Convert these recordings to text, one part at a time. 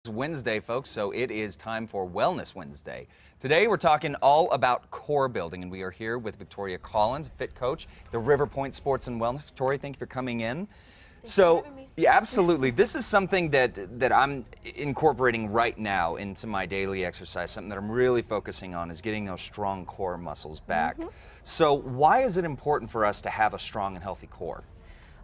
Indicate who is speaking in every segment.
Speaker 1: Wednesday, folks, so it is time for Wellness Wednesday. Today we're talking all about core building, and we are here with Victoria Collins, fit coach, the River Point Sports and Wellness. Victoria, thank you for coming in.
Speaker 2: Thanks for having me.
Speaker 1: Yeah, absolutely. This is something that I'm incorporating right now into my daily exercise. Something that I'm really focusing on is getting those strong core muscles back. So why is it important for us to have a strong and healthy core?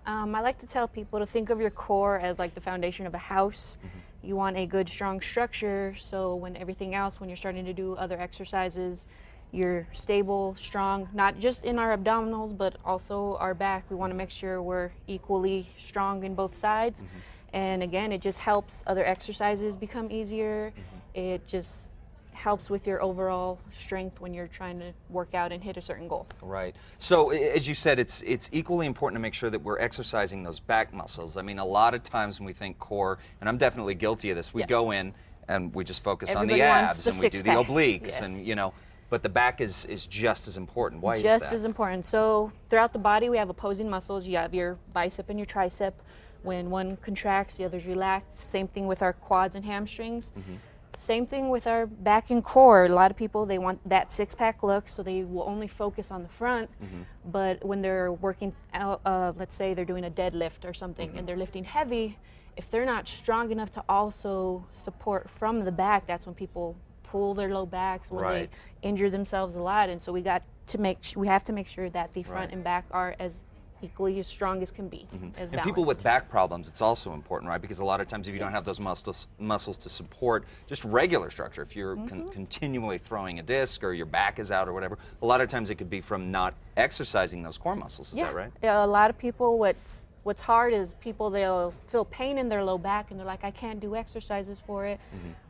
Speaker 2: I like to tell people to think of your core as like the foundation of a house. You want a good, strong structure, so when everything else, when you're starting to do other exercises, you're stable, strong, not just in our abdominals, but also our back. We want to make sure we're equally strong in both sides. And again, it just helps other exercises become easier. It just helps with your overall strength when you're trying to work out and hit a certain goal.
Speaker 1: Right. So as you said, it's equally important to make sure that we're exercising those back muscles. I mean, a lot of times when we think core, and I'm definitely guilty of this, we go in and we just focus on the abs and we do the obliques and but the back is just as important. Why is that?
Speaker 2: Just as important. So throughout the body we have opposing muscles. You have your bicep and your tricep. When one contracts, the other's relaxed. Same thing with our quads and hamstrings. Same thing with our back and core. A lot of people, they want that six-pack look, so they will only focus on the front. But when they're working out, let's say they're doing a deadlift or something, and they're lifting heavy, if they're not strong enough to also support from the back, that's when people pull their low backs, when they injure themselves a lot. And so we have to make sure that the front and back are as equally as strong as can be, as
Speaker 1: And people with back problems, it's also important, right? Because a lot of times if you don't have those muscles to support just regular structure, if you're continually throwing a disc or your back is out or whatever, a lot of times it could be from not exercising those core muscles. Is that right?
Speaker 2: A lot of people, what's hard is people, they'll feel pain in their low back and they're like, I can't do exercises for it.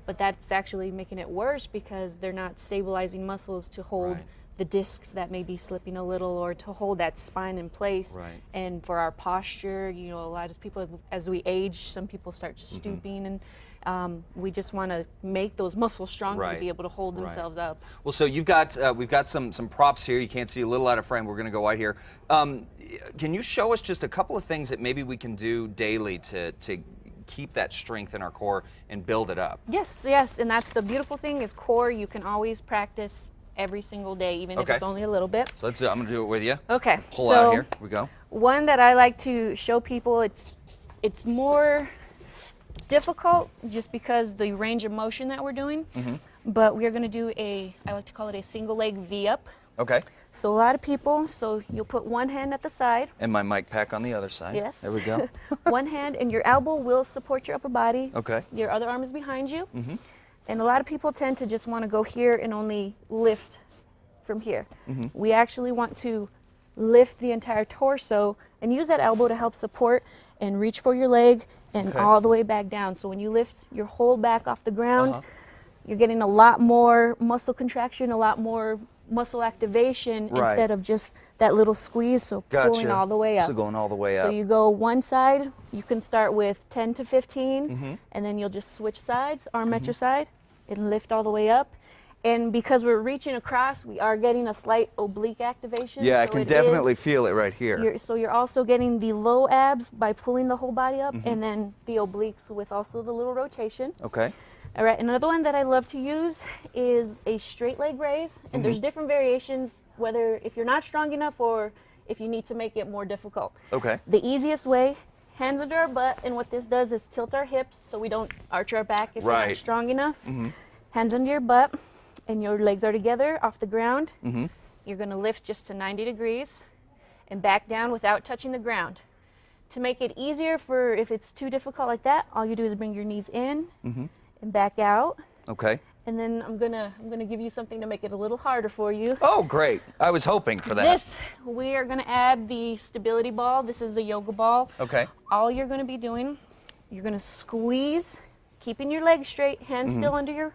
Speaker 2: But that's actually making it worse because they're not stabilizing muscles to hold the discs that may be slipping a little, or to hold that spine in place. And for our posture, you know, a lot of people, as we age, some people start stooping, and we just want to make those muscles stronger to be able to hold themselves up.
Speaker 1: Well, so you've got we've got some props here. You can't see, a little out of frame. We're going to go right here. Can you show us just a couple of things that maybe we can do daily to keep that strength in our core and build it up?
Speaker 2: Yes, and that's the beautiful thing is core. You can always practice every single day, even if it's only a little bit.
Speaker 1: So let's do it. I'm going to do it with you.
Speaker 2: Okay.
Speaker 1: Pull out here. Here we go.
Speaker 2: One that I like to show people, it's more difficult just because the range of motion that we're doing. But we're going to do I like to call it a single leg V up.
Speaker 1: Okay.
Speaker 2: So a lot of people, so you'll put one hand at the side.
Speaker 1: And my mic pack on the other side.
Speaker 2: Yes.
Speaker 1: There we go.
Speaker 2: One hand, and your elbow will support your upper body.
Speaker 1: Okay.
Speaker 2: Your other arm is behind you. And a lot of people tend to just want to go here and only lift from here. We actually want to lift the entire torso and use that elbow to help support and reach for your leg and all the way back down. So when you lift your whole back off the ground, you're getting a lot more muscle contraction, a lot more muscle activation instead of just that little squeeze, so pulling all the way up.
Speaker 1: So going all the way up.
Speaker 2: So you go one side, you can start with 10 to 15, and then you'll just switch sides, arm at your side, and lift all the way up. And because we're reaching across, we are getting a slight oblique activation.
Speaker 1: Yeah,
Speaker 2: so
Speaker 1: I can definitely feel it right here.
Speaker 2: So you're also getting the low abs by pulling the whole body up, and then the obliques with also the little rotation.
Speaker 1: Okay.
Speaker 2: All right, another one that I love to use is a straight leg raise, and there's different variations, whether if you're not strong enough or if you need to make it more difficult.
Speaker 1: Okay.
Speaker 2: The easiest way, hands under our butt, and what this does is tilt our hips so we don't arch our back if we're not strong enough. Hands under your butt, and your legs are together off the ground. You're gonna lift just to 90 degrees and back down without touching the ground. To make it easier for if it's too difficult like that, all you do is bring your knees in and back out.
Speaker 1: Okay.
Speaker 2: And then I'm gonna give you something to make it a little harder for you.
Speaker 1: Oh, great. I was hoping for that.
Speaker 2: We are gonna add the stability ball. This is the yoga ball.
Speaker 1: Okay.
Speaker 2: All you're gonna be doing, you're gonna squeeze, keeping your legs straight, hands still under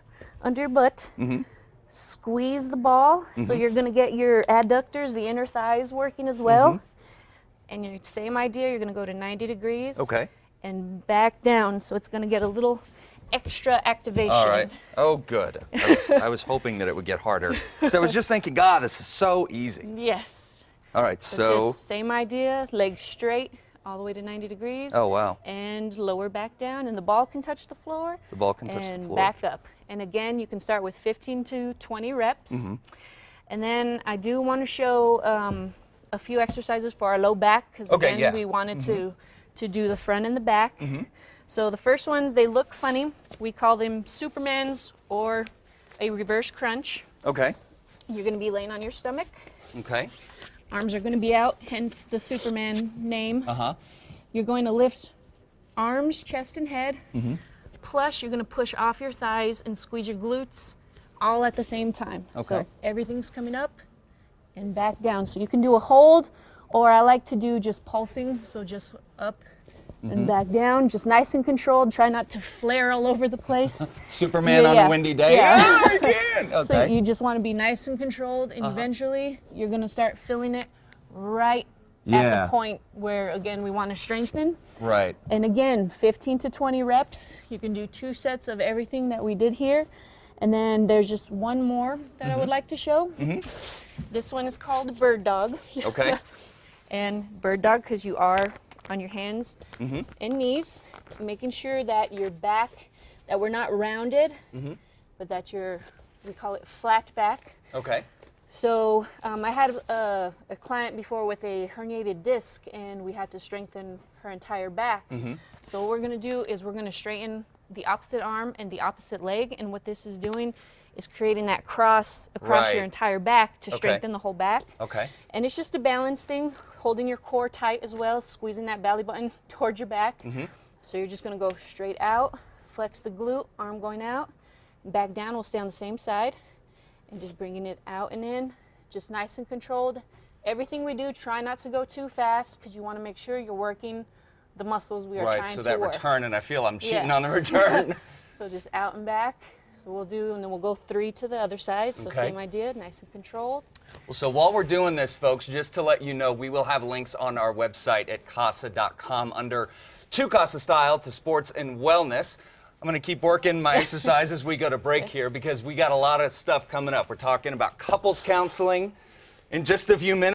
Speaker 2: your butt. Squeeze the ball. So you're gonna get your adductors, the inner thighs working as well. And your same idea, you're gonna go to 90 degrees.
Speaker 1: Okay.
Speaker 2: And back down, so it's gonna get a little extra activation.
Speaker 1: All right. Oh, good. I was hoping that it would get harder. So I was just thinking, God, this is so easy.
Speaker 2: Yes.
Speaker 1: All right, so
Speaker 2: Same idea, legs straight, all the way to 90 degrees.
Speaker 1: Oh, wow.
Speaker 2: And lower back down, and the ball can touch the floor.
Speaker 1: The ball can touch the
Speaker 2: and
Speaker 1: floor.
Speaker 2: back up. And again, you can start with 15 to 20 reps. And then I do want to show a few exercises for our low back, because again, we wanted to do the front and the back. So the first ones, they look funny. We call them Supermans or a reverse crunch.
Speaker 1: Okay.
Speaker 2: You're going to be laying on your stomach.
Speaker 1: Okay.
Speaker 2: Arms are going to be out, hence the Superman name.
Speaker 1: Uh-huh.
Speaker 2: You're going to lift arms, chest, and head. Plus, you're going to push off your thighs and squeeze your glutes all at the same time.
Speaker 1: Okay.
Speaker 2: So everything's coming up and back down. So you can do a hold, or I like to do just pulsing. So just up and back down, just nice and controlled. Try not to flare all over the place.
Speaker 1: Superman on a windy day.
Speaker 2: Yeah.
Speaker 1: I can. Okay.
Speaker 2: So you just want to be nice and controlled, and eventually you're going to start feeling it right at the point where, again, we want to strengthen.
Speaker 1: Right.
Speaker 2: And again, 15 to 20 reps. You can do 2 sets of everything that we did here. And then there's just one more that I would like to show. This one is called Bird Dog.
Speaker 1: Okay.
Speaker 2: And Bird Dog, because you are on your hands and knees, making sure that your back, that we're not rounded, but that we call it flat back.
Speaker 1: Okay.
Speaker 2: So I had a client before with a herniated disc, and we had to strengthen her entire back. So what we're going to do is we're going to straighten the opposite arm and the opposite leg, and what this is doing is creating that cross across your entire back to strengthen the whole back.
Speaker 1: Okay.
Speaker 2: And it's just a balance thing, holding your core tight as well, squeezing that belly button towards your back. So you're just going to go straight out, flex the glute, arm going out, back down. We'll stay on the same side, and just bringing it out and in, just nice and controlled. Everything we do, try not to go too fast, because you want to make sure you're working the muscles we are trying to work.
Speaker 1: Right, so that return, and I feel I'm cheating on the return.
Speaker 2: So just out and back. So we'll do, and then we'll go 3 to the other side. So
Speaker 1: Okay.
Speaker 2: same idea, nice and controlled.
Speaker 1: Well, so while we're doing this, folks, just to let you know, we will have links on our website at casa.com under To Casa Style to Sports and Wellness. I'm going to keep working my exercise as we go to break here, because we got a lot of stuff coming up. We're talking about couples counseling in just a few minutes.